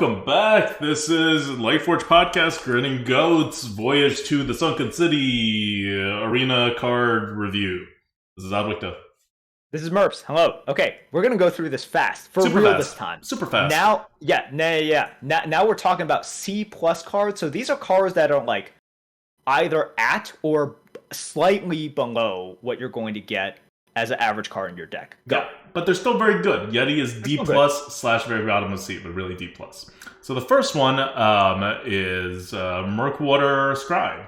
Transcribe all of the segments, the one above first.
welcome back. This is Lightforge Podcast, Grinning Goats, Voyage to the Sunken City, Arena Card Review. This is Adwicta. This is Merps. Hello. Okay, we're gonna go through this fast for Super real fast. this time. Super fast. Now, Now we're talking about C plus cards. So these are cards that are like either at or slightly below what you're going to get as an average card in your deck. Go. Yeah, but they're still very good. Yeti is D plus slash very bottom of C, but really D plus. So the first one is Murkwater Scribe.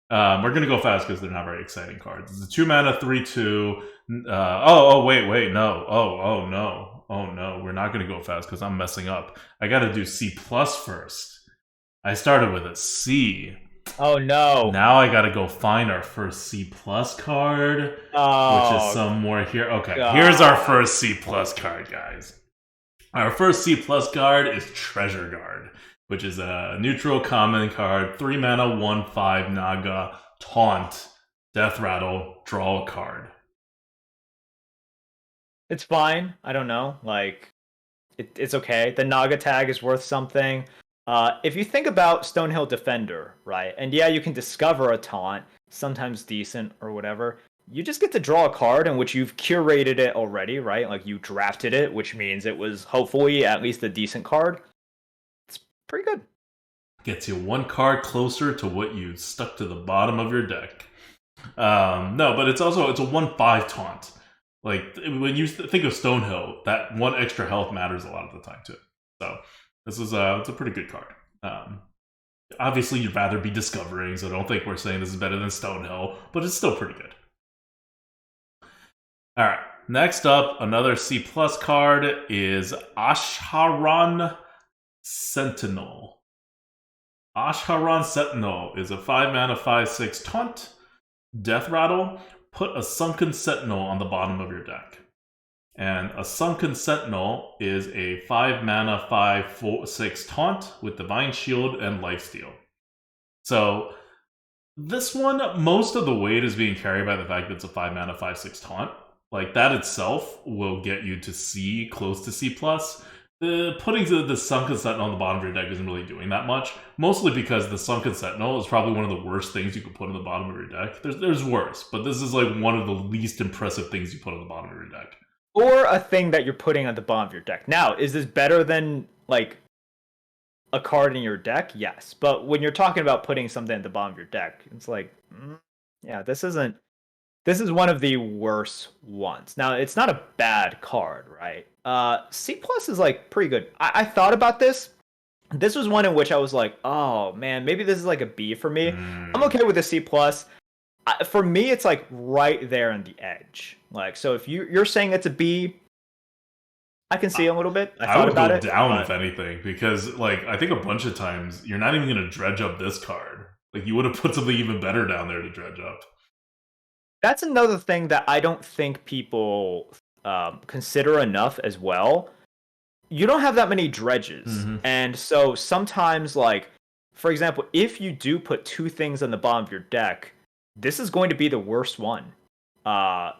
We're gonna go fast because they're not very exciting cards. It's a 2-mana 3/2. Wait, no. Oh no, we're not gonna go fast because I'm messing up. I gotta do C plus first. I started with a C. Oh no. Now I gotta go find our first C plus card, which is somewhere here. Okay, here's our first C plus card, guys. Our first C plus card is Treasure Guard, which is a neutral common card, 3-mana, 1/5 Naga, Taunt, Death Rattle, draw a card. It's fine. I don't know. Like, it's okay. The Naga tag is worth something. If you think about Stonehill Defender, right? And yeah, you can discover a taunt, sometimes decent or whatever. You just get to draw a card in which you've curated it already, right? Like you drafted it, which means it was hopefully at least a decent card. It's pretty good. Gets you one card closer to what you stuck to the bottom of your deck. No, but it's a 1/5 taunt. Like when you think of Stonehill, that one extra health matters a lot of the time too. So this is it's a pretty good card. Obviously, you'd rather be discovering, so don't think we're saying this is better than Stonehill, but it's still pretty good. All right, next up, another C plus card is Ashharan Sentinel. Ashharan Sentinel is a 5-mana 5/6 taunt, Death Rattle. Put a Sunken Sentinel on the bottom of your deck. And a Sunken Sentinel is a 5-mana 5/6 taunt with Divine Shield and Lifesteal. So this one, most of the weight is being carried by the fact that it's a 5-mana 5/6 taunt. Like that itself will get you to C, close to C+. Putting the Sunken Sentinel on the bottom of your deck isn't really doing that much. Mostly because the Sunken Sentinel is probably one of the worst things you could put on the bottom of your deck. There's worse, but this is like one of the least impressive things you put on the bottom of your deck. Or a thing that you're putting at the bottom of your deck. Now, is this better than like a card in your deck? Yes. But when you're talking about putting something at the bottom of your deck, it's like, yeah, this is one of the worst ones. Now, it's not a bad card, right? C plus is like pretty good. I thought about this. This was one in which I was like, oh man, maybe this is like a B for me. I'm okay with a C plus. For me, it's like right there on the edge. Like, so if you're saying it's a B, I can see a little bit. I would go down if anything, because like I think a bunch of times you're not even going to dredge up this card. Like you would have put something even better down there to dredge up. That's another thing that I don't think people consider enough as well. You don't have that many dredges. And so sometimes, like, for example, if you do put two things on the bottom of your deck, this is going to be the worst one. Not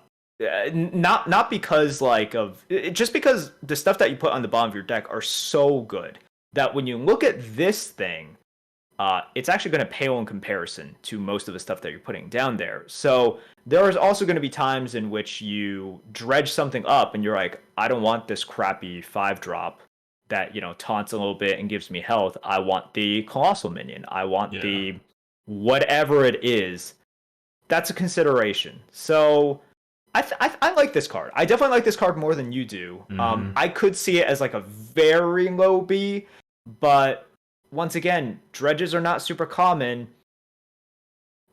because like just because the stuff that you put on the bottom of your deck are so good that when you look at this thing, it's actually going to pale in comparison to most of the stuff that you're putting down there. So there is also going to be times in which you dredge something up and you're like, I don't want this crappy 5-drop that, you know, taunts a little bit and gives me health. I want the Colossal Minion. I want the whatever it is. That's a consideration. So I like this card. I definitely like this card more than you do. I could see it as like a very low B, but once again, dredges are not super common.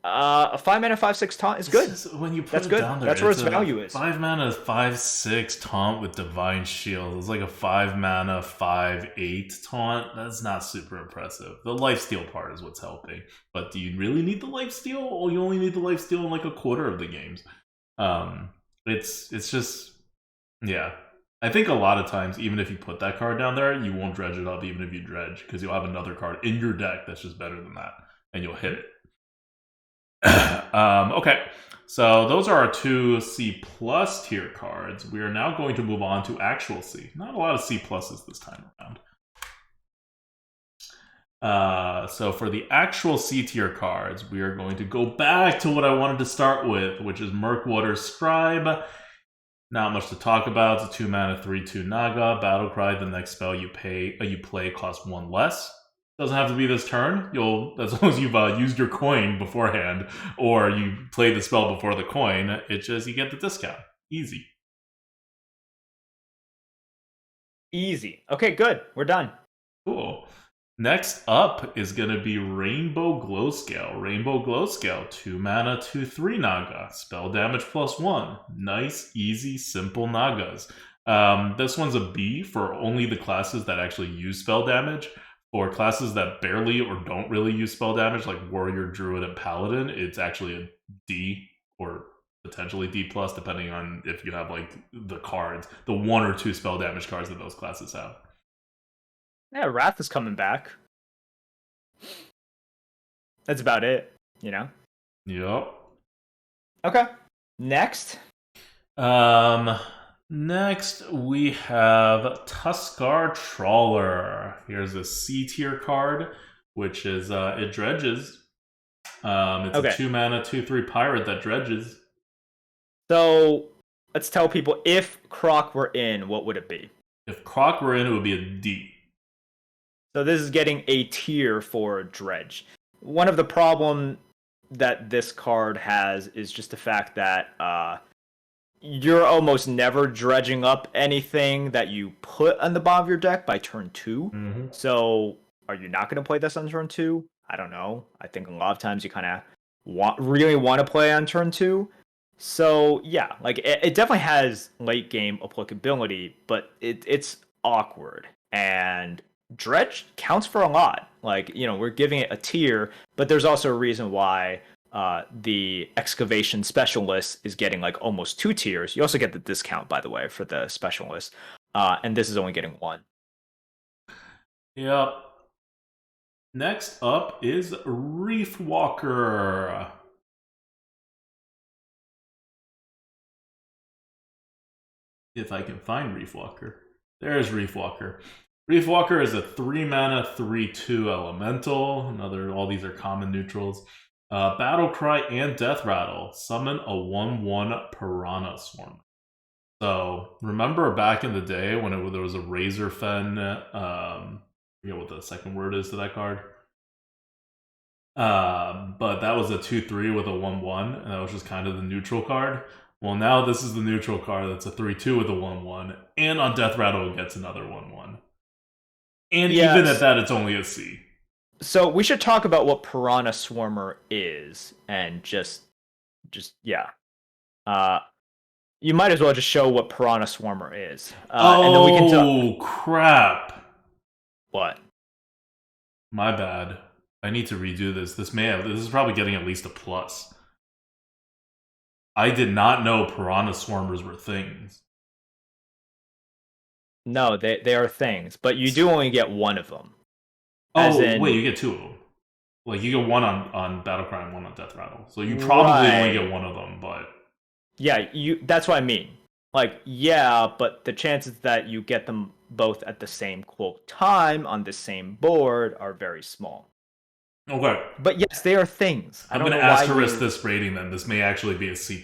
A 5-mana 5/6 taunt is good. When you put That's it good. down there, that's where its value is. 5-mana 5/6 taunt with Divine Shield. It's like a 5-mana 5/8 taunt. That's not super impressive. The lifesteal part is what's helping. But do you really need the lifesteal? Or you only need the lifesteal in like a quarter of the games. It's just, yeah. I think a lot of times, even if you put that card down there, you won't dredge it up even if you dredge, because you'll have another card in your deck that's just better than that, and you'll hit it. Okay, so those are our two C plus tier cards. We are now going to move on to actual C. Not a lot of C pluses this time around. So for the actual C tier cards, we are going to go back to what I wanted to start with, which is Murkwater Scribe. Not much to talk about. It's a 2 mana 3/2 Naga Battlecry. The next spell you play costs 1 less. Doesn't have to be this turn. As long as you've used your coin beforehand, or you played the spell before the coin. It's just you get the discount. Easy. Easy. Okay, good. We're done. Cool. Next up is going to be Rainbow Glow Scale. Rainbow Glow Scale, 2 mana, 2/3 Naga. Spell damage +1. Nice, easy, simple Nagas. This one's a B for only the classes that actually use spell damage. For classes that barely or don't really use spell damage, like Warrior, Druid, and Paladin, it's actually a D or potentially D+, depending on if you have like the cards, the 1 or 2 spell damage cards that those classes have. Yeah, Wrath is coming back. That's about it, you know? Yep. Okay. Next. Next we have Tuskar Trawler. Here's a C tier card, which is it dredges. It's a 2 mana 2/3 pirate that dredges. So let's tell people, if Croc were in, what would it be? If Croc were in, it would be a D. So this is getting a tier for Dredge. One of the problem that this card has is just the fact that you're almost never dredging up anything that you put on the bottom of your deck by turn 2. Mm-hmm. So are you not going to play this on turn 2? I don't know. I think a lot of times you kind of really want to play on turn 2. So yeah, like it definitely has late game applicability, but it's awkward. And Dredge counts for a lot. Like, you know, we're giving it a tier, but there's also a reason why the Excavation Specialist is getting like almost 2 tiers. You also get the discount, by the way, for the Specialist. And this is only getting 1. Yep. Next up is Reef Walker. If I can find Reef Walker. There's Reef Walker. Reef Walker is a 3 mana 3/2 elemental. All these are common neutrals. Battle Cry and Death Rattle. Summon a 1/1 Piranha Swarm. So remember back in the day when there was a Razor Fen. I forget what the second word is to that card. But that was a 2/3 with a 1/1, and that was just kind of the neutral card. Well, now this is the neutral card that's a 3/2 with a 1/1, and on Death Rattle it gets another 1/1. And even at that, it's only a C. So we should talk about what Piranha Swarmer is, and just yeah. You might as well just show what Piranha Swarmer is. And then we can crap. What? My bad. I need to redo this. This is probably getting at least a plus. I did not know Piranha Swarmers were things. No, they are things, but you do only get one of them. Wait, you get 2 of them. Like, you get 1 on Battlecry and 1 on Death Rattle. So you probably only get 1 of them, but... Yeah, that's what I mean. Like, yeah, but the chances that you get them both at the same, quote, time on the same board are very small. Okay. But yes, they are things. I'm going to asterisk this rating then. This may actually be a C+.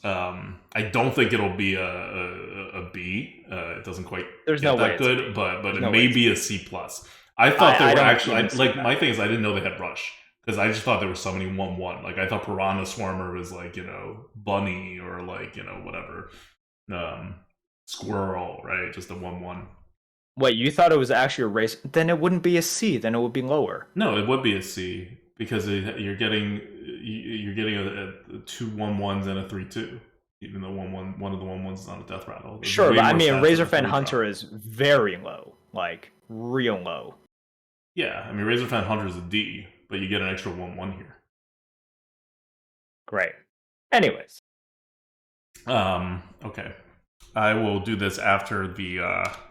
I don't think it'll be a B. It doesn't quite get that good, but it may be a C+. I thought they were actually... my thing is I didn't know they had Rush. Because I just thought there were so many 1/1. Like, I thought Piranha Swarmer was like, Bunny or like, whatever. Squirrel, right? Just a 1/1. Wait, you thought it was actually a race? Then it wouldn't be a C. Then it would be lower. No, it would be a C because you're getting a 2 1/1s and a 3/2. Even though one of the 1/1s is on a Death Rattle. Sure, but I mean, Razorfen Hunter is very low, like real low. Yeah, I mean, Razorfen Hunter is a D, but you get an extra 1/1 here. Great. Anyways. Okay. I will do this after this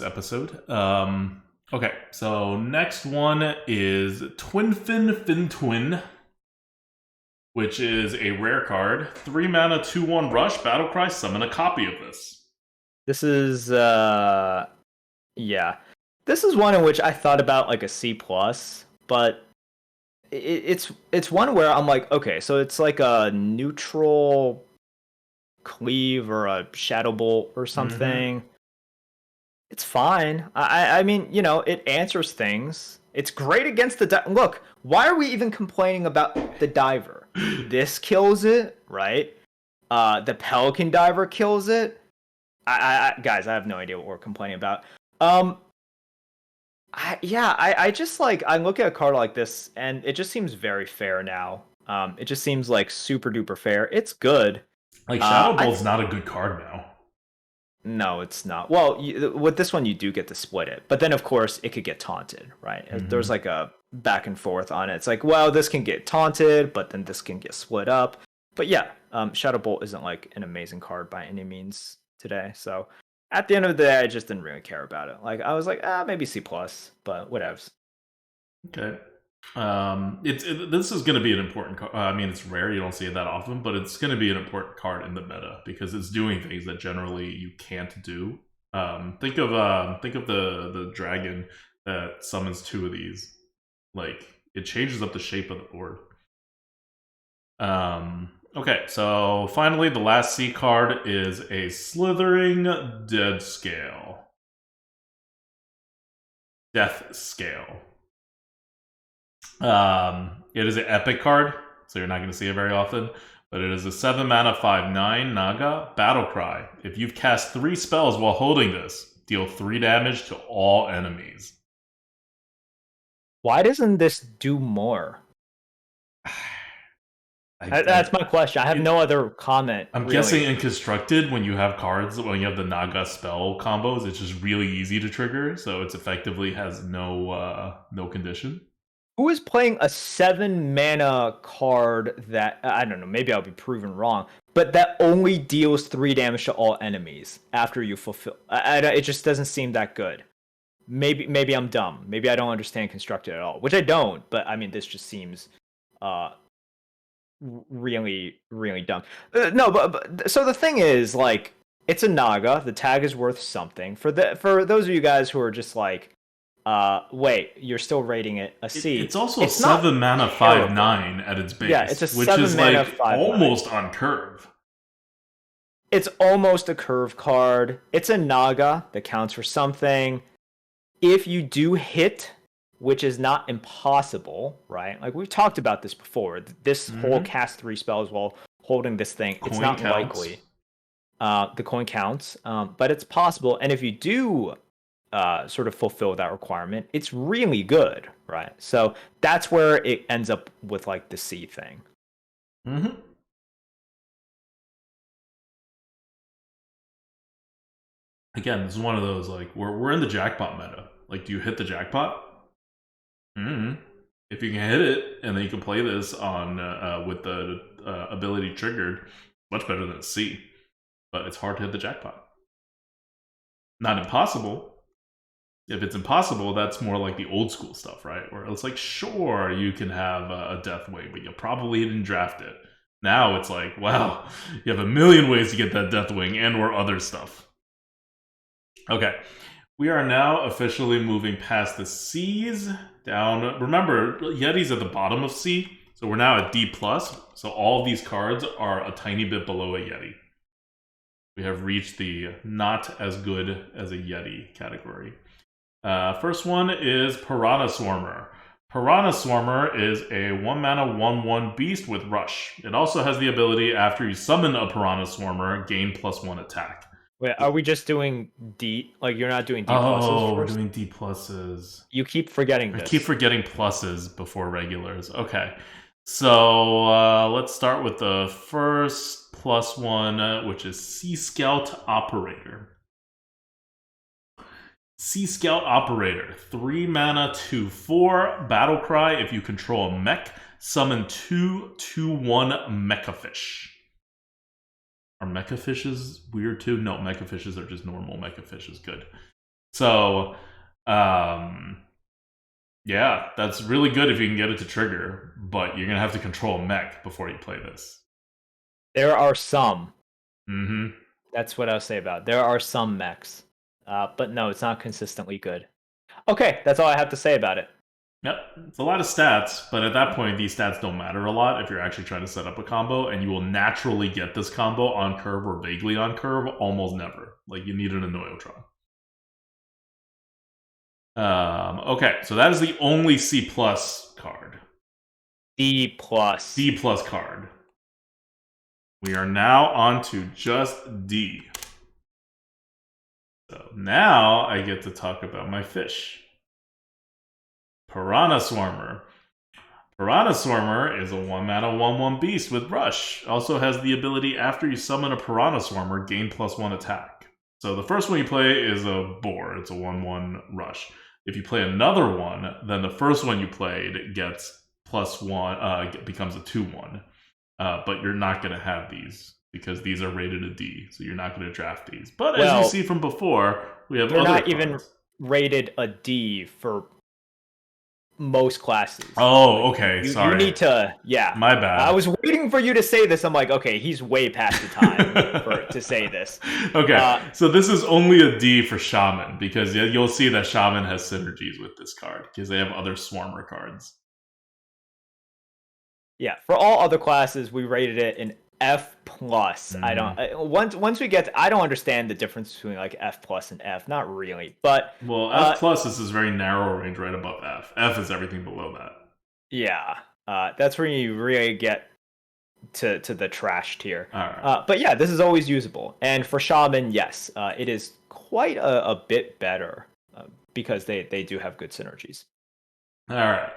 episode. Okay, so next one is Twinfin Fin, which is a rare card. 3 mana, 2/1 Rush, Battlecry, summon a copy of this. This is, yeah. This is one in which I thought about like a C plus, but it's one where I'm like, okay, so it's like a neutral cleave or a shadow bolt or Mm-hmm. something. It's fine. I mean, you know, it answers things. It's great against look. Why are we even complaining about the diver? This kills it, right? The pelican diver kills it. Guys, I have no idea what we're complaining about. Um, I just like I look at a card like this and it just seems very fair now. It just seems like super duper fair. It's good. Like Shadow I Bolt's not a good card now. No, it's not. Well, with this one, you do get to split it, but then of course it could get taunted, right? There's Mm-hmm. like a back and forth on it. It's like, well, this can get taunted, but then this can get split up. But yeah, Shadow Bolt isn't like an amazing card by any means today. So at the end of the day, I just didn't really care about it. Like I was like, maybe C plus, but whatevs. Okay. This is going to be an important card. I mean, it's rare; you don't see it that often, but it's going to be an important card in the meta because it's doing things that generally you can't do. Think of the dragon that summons two of these. Like it changes up the shape of the board. Okay, so finally, the last C card is a Slithering Dead Scale. Death Scale. It is an epic card, so you're not going to see it very often. But it is a 7 mana 5/9 Naga Battle Cry. If you've cast 3 spells while holding this, deal 3 damage to all enemies. Why doesn't this do more? That's my question. I have it, no other comment, I'm guessing really. in constructed, when you have cards, when you have the Naga spell combos, it's just really easy to trigger, so it's effectively has no condition. Who is playing a 7 mana card that I don't know, maybe I'll be proven wrong, but that only deals 3 damage to all enemies after you fulfill? It just doesn't seem that good. Maybe I'm dumb. Maybe I don't understand constructed at all, which I don't. But I mean, this just seems uh really dumb. No, but so the thing is, like, it's a Naga. The tag is worth something. For those of you guys who are just like, wait, you're still rating it a C. It's also It's not 7 mana five terrible. nine at its Yeah, it's a base, which seven is mana like 5/9. almost on curve. It's almost a curve card. It's a Naga that counts for something. If you do hit, which is not impossible, right? Like we've talked about this before. This whole Mm-hmm. cast 3 spells while holding this thing, it's Coin not counts. likely. The coin counts, but it's possible. And if you do sort of fulfill that requirement, it's really good, right? So that's where it ends up with like the C thing. Mm-hmm. Again, this is one of those like we're in the jackpot meta. Like, do you hit the jackpot? Mm-hmm. If you can hit it, and then you can play this on with the ability triggered, much better than C. But it's hard to hit the jackpot. Not impossible. If it's impossible, that's more like the old school stuff, right? Where it's like, sure, you can have a death wing, but you probably didn't draft it. Now it's like, wow, you have a million ways to get that death wing and or other stuff. Okay, we are now officially moving past the C's down. Remember, Yeti's at the bottom of C, so we're now at D plus. So all of these cards are a tiny bit below a Yeti. We have reached the not as good as a Yeti category. First one is Piranha Swarmer. Piranha Swarmer is a 1 mana 1/1 beast with Rush. It also has the ability, after you summon a Piranha Swarmer, gain +1 attack. Wait, are we just doing D? Like you're not doing D pluses Oh, we're first? doing D pluses. You keep forgetting I keep this. forgetting pluses before regulars. Okay. So let's start with the first +1, which is Sea Scout Operator. Sea Scout Operator, 3 mana 2/4 battle cry. If you control a mech, summon 2/1 Mecha Fish. Are Mecha Fishes weird too? No, Mecha Fishes are just normal. Mecha Fish is good. So, yeah, that's really good if you can get it to trigger, but you're gonna have to control a mech before you play this. There are some. Mm-hmm. That's what I'll say about it. There are some mechs. But no, it's not consistently good. Okay, that's all I have to say about it. Yep, it's a lot of stats, but at that point, these stats don't matter a lot if you're actually trying to set up a combo, and you will naturally get this combo on curve or vaguely on curve almost never. Like, you need an Annoyotron. Okay, so that is the only C plus card. D plus. D plus card. We are now on to just D. So now I get to talk about my fish. Piranha Swarmer. Piranha Swarmer is a 1-mana 1/1 beast with Rush. Also has the ability after you summon a Piranha Swarmer, gain +1 attack. So the first one you play is a boar. It's a 1/1 Rush. If you play another one, then the first one you played gets +1, becomes a 2/1. But you're not going to have these because these are rated a D, so you're not going to draft these. But as you see from before, we have they're other not cards. even rated a D for most classes. Oh, okay. Sorry. You need to, yeah. My bad. I was waiting for you to say this. I'm like, okay, he's way past the time to say this. Okay, so this is only a D for Shaman because you'll see that Shaman has synergies with this card because they have other Swarmer cards. Yeah, for all other classes, we rated it an F plus. I don't. Once we get, I don't understand the difference between like F plus and F. Not really, but F plus is this very narrow range right above F. F is everything below that. Yeah, that's where you really get to the trash tier. All right. But yeah, this is always usable, and for Shaman, yes, it is quite a bit better because they do have good synergies. All right.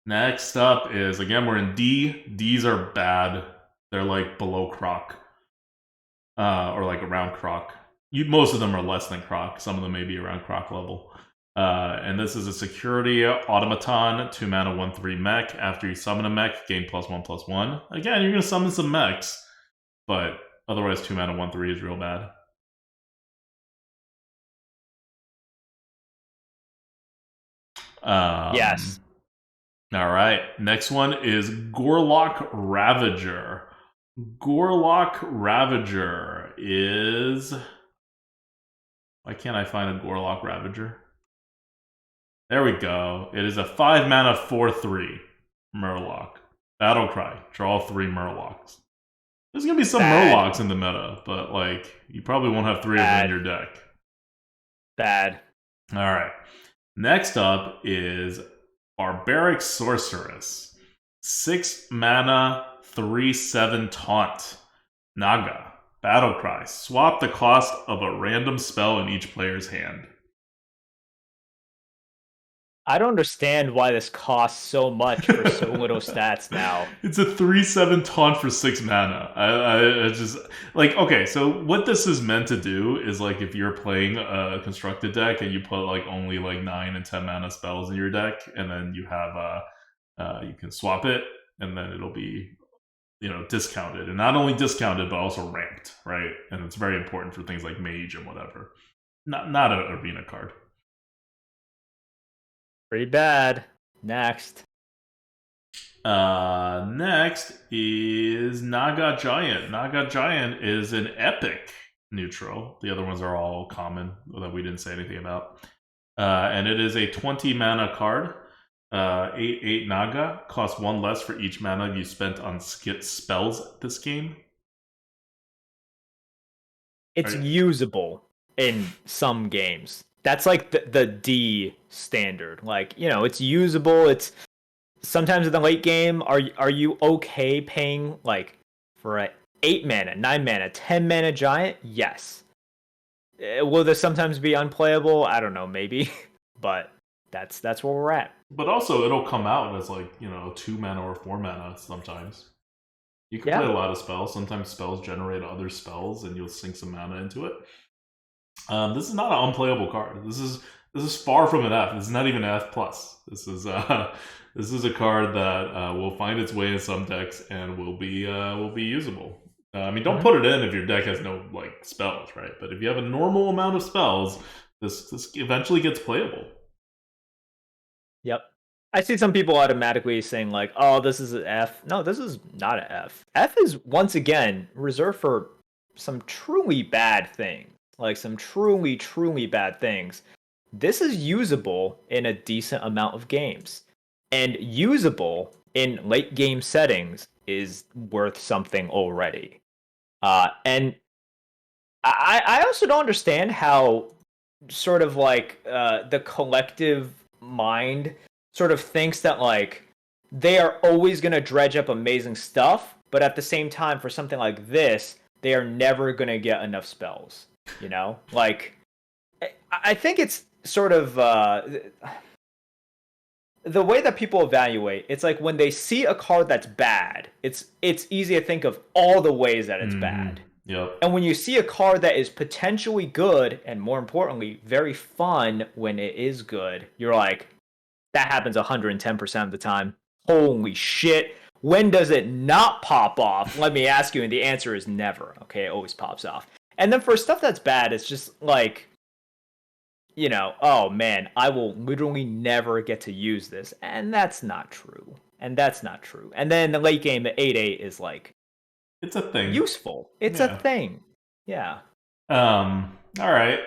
Next up is, again, we're in D. Ds are bad. They're like below Croc. Or like around Croc. Most of them are less than Croc. Some of them may be around Croc level. And this is a security automaton, 2-mana 1/3 mech. After you summon a mech, gain +1/+1. Again, you're going to summon some mechs. But otherwise, 2-mana 1/3 is real bad. Yes. All right. Next one is Gorlock Ravager. Gorlock Ravager is... Why can't I find a Gorlock Ravager? There we go. It is a 5-mana 4/3 Murloc. Battlecry. Draw 3 Murlocs. There's going to be some Murlocs in the meta, but like you probably won't have 3 of them in your deck. Bad. All right. Next up is Barbaric Sorceress. 6-mana 3/7 Taunt. Naga. Battlecry. Swap the cost of a random spell in each player's hand. I don't understand why this costs so much for so little stats now. It's a 3/7 taunt for 6 mana. I just like, okay, so what this is meant to do is like if you're playing a constructed deck and you put like only like 9 and 10 mana spells in your deck, and then you have you can swap it, and then it'll be, you know, discounted, and not only discounted but also ramped, right? And it's very important for things like mage and whatever. Not an arena card. Pretty bad. Next. Next is Naga Giant. Naga Giant is an epic neutral. The other ones are all common that we didn't say anything about. And it is a 20 mana card. 8/8 Naga. Costs 1 less for each mana you spent on spells this game. It's usable in some games. That's like the D standard. Like, you know, it's usable. It's sometimes in the late game. Are you okay paying like for a 8 mana, 9 mana, 10 mana giant? Yes. Will this sometimes be unplayable? I don't know, maybe. But that's where we're at. But also, it'll come out as like, you know, 2 mana or 4 mana sometimes. You can play a lot of spells. Sometimes spells generate other spells, and you'll sink some mana into it. This is not an unplayable card. This is far from an F. This is not even an F plus. This is a card that will find its way in some decks and will be usable. I mean, don't put it in if your deck has no like spells, right? But if you have a normal amount of spells, this eventually gets playable. Yep. I see some people automatically saying like, "Oh, this is an F." No, this is not an F. F is once again reserved for some truly bad things. Like some truly, truly bad things. this is usable in a decent amount of games. And usable in late game settings is worth something already. And I also don't understand how sort of like the collective mind sort of thinks that like they are always going to dredge up amazing stuff, but at the same time, for something like this, they are never going to get enough spells. You know, like I think it's sort of the way that people evaluate. It's like when they see a card that's bad, it's easy to think of all the ways that it's bad. Yep. And when you see a card that is potentially good, and more importantly, very fun when it is good, you're like, that happens 110% of the time. Holy shit. When does it not pop off? Let me ask you, and the answer is never. Okay, it always pops off. And then for stuff that's bad, it's just like, you know, oh man, I will literally never get to use this. And that's not true. And that's not true. And then the late game, the 8/8 is like, It's a thing. useful. It's a thing. Yeah. All right.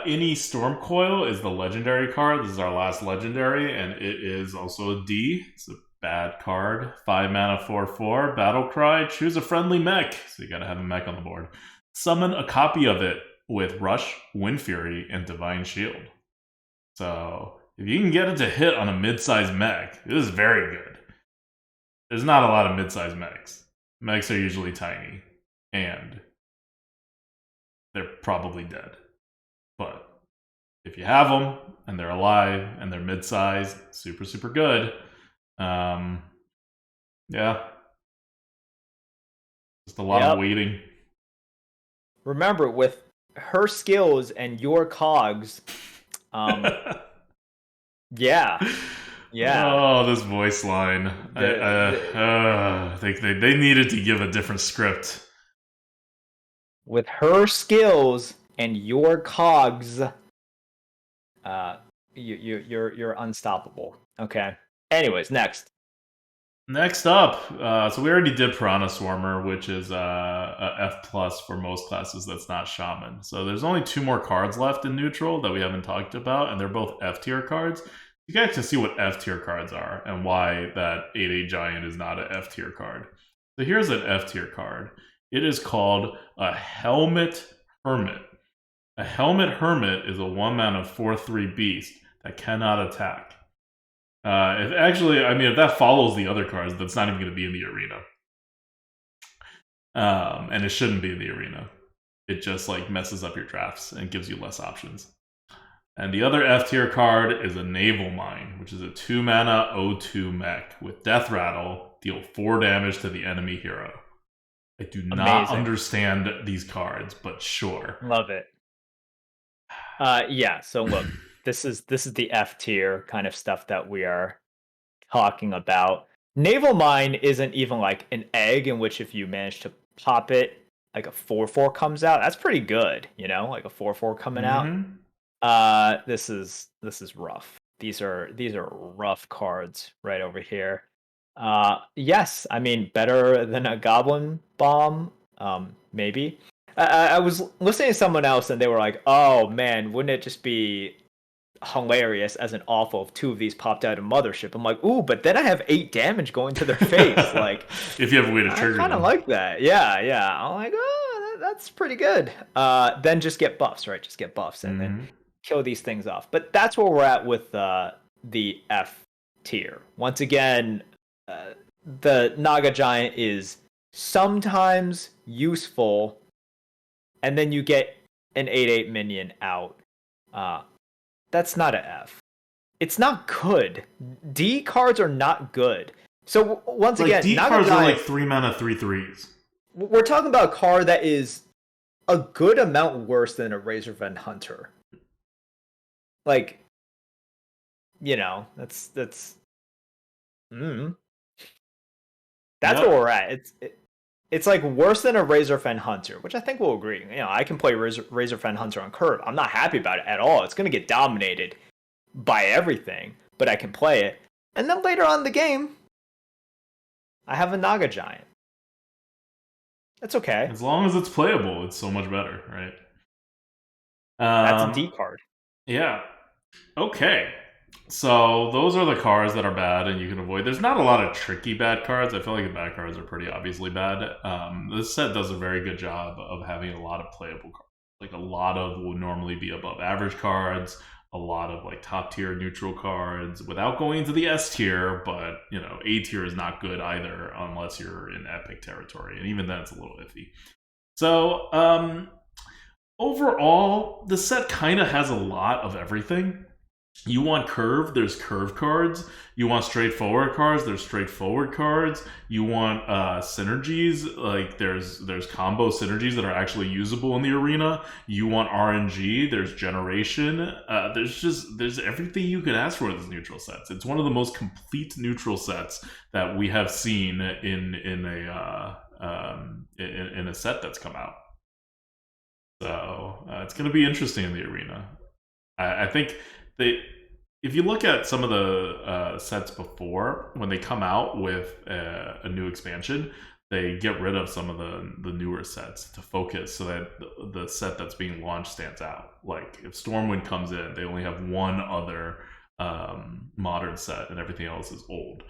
Any Storm Coil is the legendary card. This is our last legendary, and it is also a D. It's a bad card. 5 mana, 4/4. Battle Cry. Choose a friendly mech. So you gotta have a mech on the board. Summon a copy of it with Rush, Wind Fury, and Divine Shield. So if you can get it to hit on a mid-sized mech, it is very good. There's not a lot of mid-sized mechs. Mechs are usually tiny, and they're probably dead. But if you have them, and they're alive, and they're mid-sized, super, super good. Yeah. Just a lot of waiting. Remember, with her skills and your cogs, yeah. Oh, this voice line. I think they needed to give a different script. With her skills and your cogs, you're unstoppable. Okay. Anyways, next. Next up, so we already did Piranha Swarmer, which is a F plus for most classes that's not Shaman. So there's only 2 more cards left in neutral that we haven't talked about, and they're both F tier cards. You guys can see what F tier cards are and why that 8/8 Giant is not an F tier card. So here's an F tier card. It is called a Helmet Hermit. A Helmet Hermit is a 1 mana 4/3 beast that cannot attack. If that follows the other cards, that's not even going to be in the arena. And it shouldn't be in the arena. It just like messes up your drafts and gives you less options. And the other F tier card is a Naval Mine, which is a 2 mana 0/2 mech with Death Rattle, deal 4 damage to the enemy hero. I do not understand these cards, but sure. Love it. Yeah, so look, this is the F tier kind of stuff that we are talking about. Naval Mine isn't even like an egg in which if you manage to pop it, like a 4/4 comes out. That's pretty good, you know, like a 4/4 coming out. This is rough. These are rough cards right over here. Yes, I mean better than a Goblin Bomb, maybe. I was listening to someone else and they were like, "Oh man, wouldn't it just be hilarious as an awful if 2 of these popped out of Mothership?" I'm like, "Ooh, but then I have 8 damage going to their face." Like, if you have a way to trigger them. I kind of like that. Yeah. I'm like, oh, that's pretty good. Then just get buffs, right? Just get buffs and then kill these things off. But that's where we're at with the F tier. Once again, the Naga Giant is sometimes useful, and then you get an 8/8 minion out. That's not an F. It's not good. D cards are not good. So once again, D Naga cards Giant, are like 3 mana 3/3s. We're talking about a card that is a good amount worse than a Razorfen Hunter. Like, you know, that's where we're at. It's like worse than a Razorfen Hunter, which I think we'll agree. You know, I can play Razorfen Hunter on curve. I'm not happy about it at all. It's going to get dominated by everything, but I can play it. And then later on in the game, I have a Naga Giant. That's okay. As long as it's playable, it's so much better, right? That's a D card. Yeah. Okay. So those are the cards that are bad and you can avoid. There's not a lot of tricky bad cards. I feel like the bad cards are pretty obviously bad. This set does a very good job of having a lot of playable cards. Like a lot of would normally be above average cards, a lot of like top tier neutral cards without going into the S tier, but you know, A tier is not good either unless you're in epic territory. And even then it's a little iffy. So, overall, the set kind of has a lot of everything. You want curve, there's curve cards. You want straightforward cards, there's straightforward cards. You want synergies, like there's combo synergies that are actually usable in the arena. You want RNG, there's generation. There's everything you could ask for in these neutral sets. It's one of the most complete neutral sets that we have seen in a set that's come out. So it's going to be interesting in the arena. I think they, if you look at some of the sets before, when they come out with a new expansion, they get rid of some of the newer sets to focus so that the set that's being launched stands out. Like if Stormwind comes in, they only have one other modern set, and everything else is old.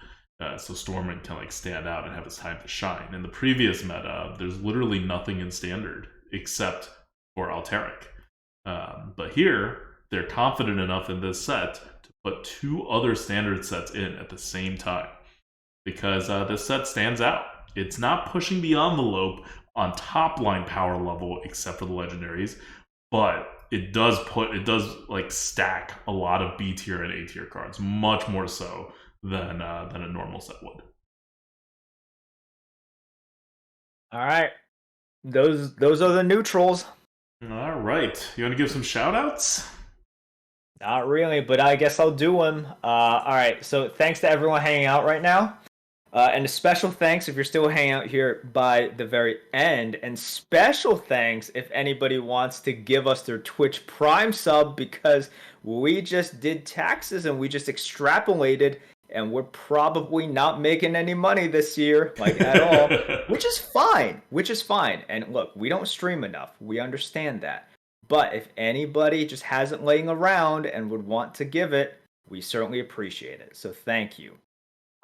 So Stormwind can like stand out and have its time to shine. In the previous meta, there's literally nothing in standard except for Alteric. But here, they're confident enough in this set to put two other standard sets in at the same time because this set stands out. It's not pushing the envelope on top line power level except for the legendaries, but it does like stack a lot of B tier and A tier cards, much more so than a normal set would. All right, those are the neutrals. All right, you want to give some shout outs? Not really, but I guess I'll do one. All right, so thanks to everyone hanging out right now. And a special thanks if you're still hanging out here by the very end. And special thanks if anybody wants to give us their Twitch Prime sub because we just did taxes and we just extrapolated and we're probably not making any money this year, like at all, which is fine, And look, we don't stream enough. We understand that. But if anybody just has it laying around and would want to give it, we certainly appreciate it. So thank you.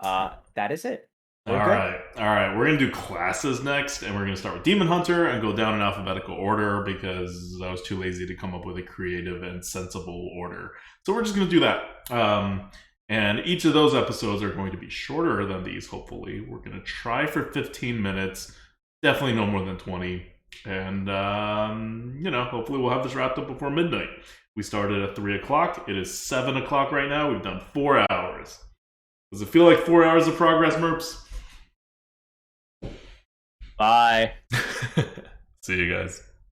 That is it. All right. We're gonna do classes next, and we're gonna start with Demon Hunter and go down in alphabetical order because I was too lazy to come up with a creative and sensible order. So we're just gonna do that. And each of those episodes are going to be shorter than these. Hopefully, we're gonna try for 15 minutes. Definitely no more than 20. And hopefully we'll have this wrapped up before midnight. We started at 3 o'clock. It is 7 o'clock right now. We've done 4 hours. Does it feel like 4 hours of progress, Merps? Bye. See you guys.